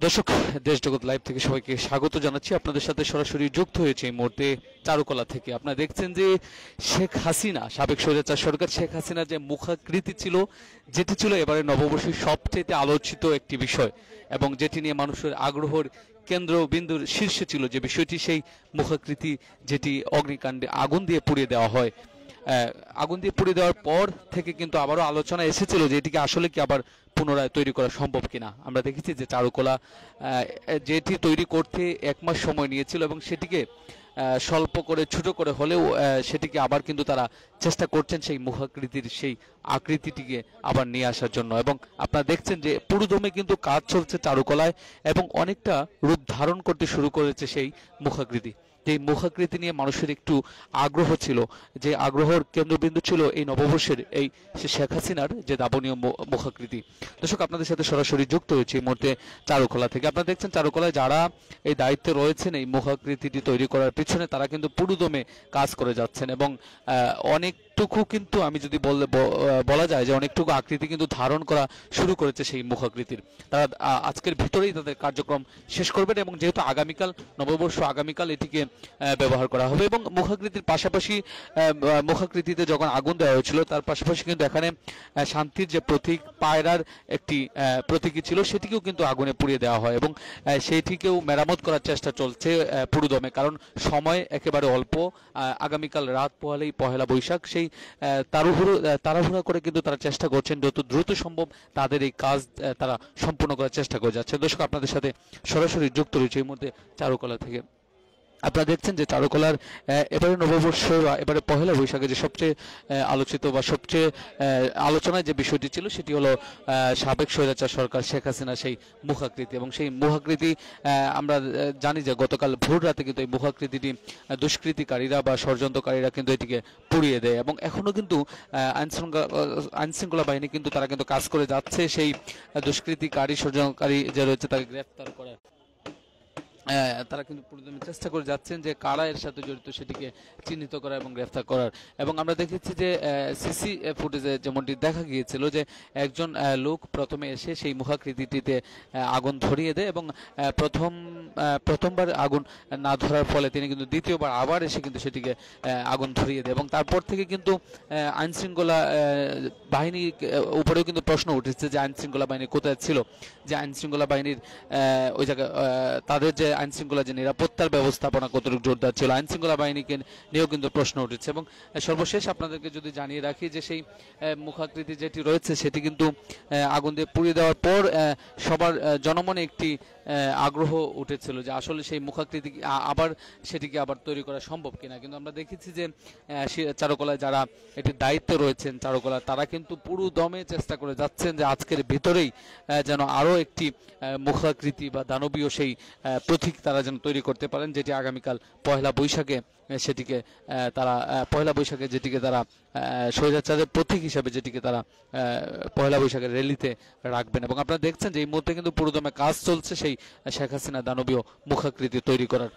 দর্শক, দেশ জগৎ লাইভ থেকে সবাইকে স্বাগত জানাচ্ছি। আপনাদের সাথে সরাসরি যুক্ত হয়েছে এই মুহূর্তে চারুকলা থেকে। আপনারা দেখছেন যে শেখ হাসিনা, সাবেক স্বৈরাচার সরকার শেখ হাসিনার যে মুখাকৃতি ছিল, যেটি ছিল এবারে নববর্ষের সবচেয়ে আলোচিত একটি বিষয় এবং যেটি নিয়ে মানুষের আগ্রহের কেন্দ্রবিন্দুর শীর্ষে ছিল যে বিষয়টি, সেই মুখাকৃতি যেটি অগ্নিকাণ্ডে আগুন দিয়ে পুড়িয়ে দেওয়া হয়। আগুন দিয়ে পুড়িয়ে দেওয়ার পর থেকে কিন্তু আবারও আলোচনা এসেছিল যে এটিকে আসলে কি আবার পুনরায় তৈরি করা সম্ভব কিনা। আমরা দেখেছি যে চারুকলা যেটি তৈরি করতে 1 মাস সময় নিয়েছিল এবং সেটিকে স্বল্প করে ছোট করে হলেও সেটিকে আবার কিন্তু তারা চেষ্টা করছেন সেই মুখাকৃতির সেই আকৃতিটিকে আবার নিয়ে আসার জন্য। এবং আপনারা দেখছেন যে পুরোদমে কিন্তু কাজ চলছে চারুকলায় এবং অনেকটা রূপ ধারণ করতে শুরু করেছে সেই মুখাকৃতি। যে মুখাকৃতি নিয়ে মানুষের একটু আগ্রহ ছিল, যে আগ্রহের কেন্দ্রবিন্দু ছিল এই নববর্ষের এই শেখ হাসিনার যে দাবনীয় মুখাকৃতি। দর্শক, আপনাদের সাথে সরাসরি যুক্ত হয়েছে এই মুহূর্তে চারুকলা থেকে। আপনারা দেখছেন চারুকলায় যারা এই দায়িত্বে রয়েছেন এই মুখাকৃতিটি তৈরি করার পিছনে, তারা কিন্তু পুরোদমে কাজ করে যাচ্ছেন এবং অনেকটুকু কিন্তু আমি যদি বলা যায় যে অনেকটুকু আকৃতি কিন্তু ধারণ করা শুরু করেছে সেই মুখাকৃতির। তারা আজকের ভিতরেই তাদের কার্যক্রম শেষ করবেন এবং যেহেতু আগামীকাল নববর্ষ, আগামীকাল এটিকে ব্যবহার করা হবে। এবং মুখাকৃতির পাশাপাশি মুখাকৃতিতে যখন আগুন দেওয়া হয়েছিল তার পাশাপাশি কিন্তু এখানে শান্তির যে প্রতীক, পায়রার একটি প্রতীকী ছিল, সেটিকেও কিন্তু আগুনে পুড়িয়ে দেওয়া হয় এবং সেইটিকেও মেরামত করার চেষ্টা চলছে পুরোদমে, কারণ সময় একেবারে অল্প। আগামীকাল রাত পোহালেই পহেলা বৈশাখ। সেই তাড়াহুড়া করে কিন্তু তারা চেষ্টা করছেন যত দ্রুত সম্ভব তাদের এই কাজ তারা সম্পূর্ণ করার চেষ্টা করে যাচ্ছে। দর্শক, আপনাদের সাথে সরাসরি যুক্ত রয়েছে এই মধ্যে চারুকলা থেকে। আপনারা দেখছেন যে চারুকলার এবারে নববর্ষ, এবারে পহেলা বৈশাখে যে সবচেয়ে আলোচিত বা সবচেয়ে আলোচনায় যে বিষয়টি ছিল সেটি হলো সাবেক স্বৈরাচার সরকার শেখ হাসিনা সেই মুখাকৃতি। এবং সেই মুখাকৃতি আমরা জানি যে গতকাল ভোর রাতে কিন্তু এই মুখাকৃতিটি দুষ্কৃতিকারীরা বা ষড়যন্ত্রকারীরা কিন্তু এটিকে পুড়িয়ে দেয় এবং এখনও কিন্তু আইনশৃঙ্খলা বাহিনী কিন্তু তারা কিন্তু কাজ করে যাচ্ছে সেই দুষ্কৃতিকারী, ষড়যন্ত্রকারী যে রয়েছে তাকে গ্রেফতার করে। তারা কিন্তু পুরোদমে চেষ্টা করে যাচ্ছেন যে কারা এর সাথে জড়িত সেটিকে চিহ্নিত করা এবং গ্রেফতার করার। এবং আমরা দেখেছি যে সিসি ফুটেজে যেমনটি দেখা গিয়েছিল যে একজন লোক প্রথমে এসে সেই মুখাকৃতিটিতে আগুন ধরিয়ে দেয় এবং প্রথমবার আগুন না ধরার ফলে তিনি কিন্তু দ্বিতীয়বার আবার এসে কিন্তু সেটিকে আগুন ধরিয়ে দেয় এবং তারপর থেকে কিন্তু আইনশৃঙ্খলা বাহিনীর উপরেও কিন্তু প্রশ্ন উঠেছে যে আইনশৃঙ্খলা বাহিনী কোথায় ছিল, যে আইনশৃঙ্খলা বাহিনীর ওই জায়গায় তাদের যে আইনশৃঙ্খলা যে নিরাপত্তার ব্যবস্থাপনা কতটুকু জোরদার ছিল, আইনশৃঙ্খলা বাহিনীকে নিয়েও কিন্তু প্রশ্ন উঠেছে। এবং সর্বশেষ আপনাদেরকে যদি জানিয়ে রাখি যে সেই মুখাকৃতি যেটি রয়েছে সেটি কিন্তু আগুন দিয়ে পুড়িয়ে দেওয়ার পর সবার জনমনে একটি আগ্রহ উঠেছিল যে আসলে সেই মুখাকৃতি আবার সেটিকে আবার তৈরি করা সম্ভব কিনা। কিন্তু আমরা দেখেছি যে চারুকলায় যারা এটির দায়িত্বে রয়েছেন চারুকলা, তারা কিন্তু পুরো দমে চেষ্টা করে যাচ্ছেন যে আজকের ভিতরেই যেন আরও একটি মুখাকৃতি বা দানবীয় সেই প্রতীক তারা যেন তৈরি করতে পারেন, যেটি আগামীকাল পহেলা বৈশাখে সেটিকে তারা পহেলা বৈশাখে যেটিকে তারা স্বৈরাচারের প্রতীক হিসাবে যেটিকে তারা পহেলা বৈশাখের র্যালিতে রাখবেন। এবং আপনারা দেখছেন যে এই মুহূর্তে কিন্তু পুরোদমে কাজ চলছে সেই শেখ হাসিনা দানবীয় মুখাকৃতি তৈরি করার।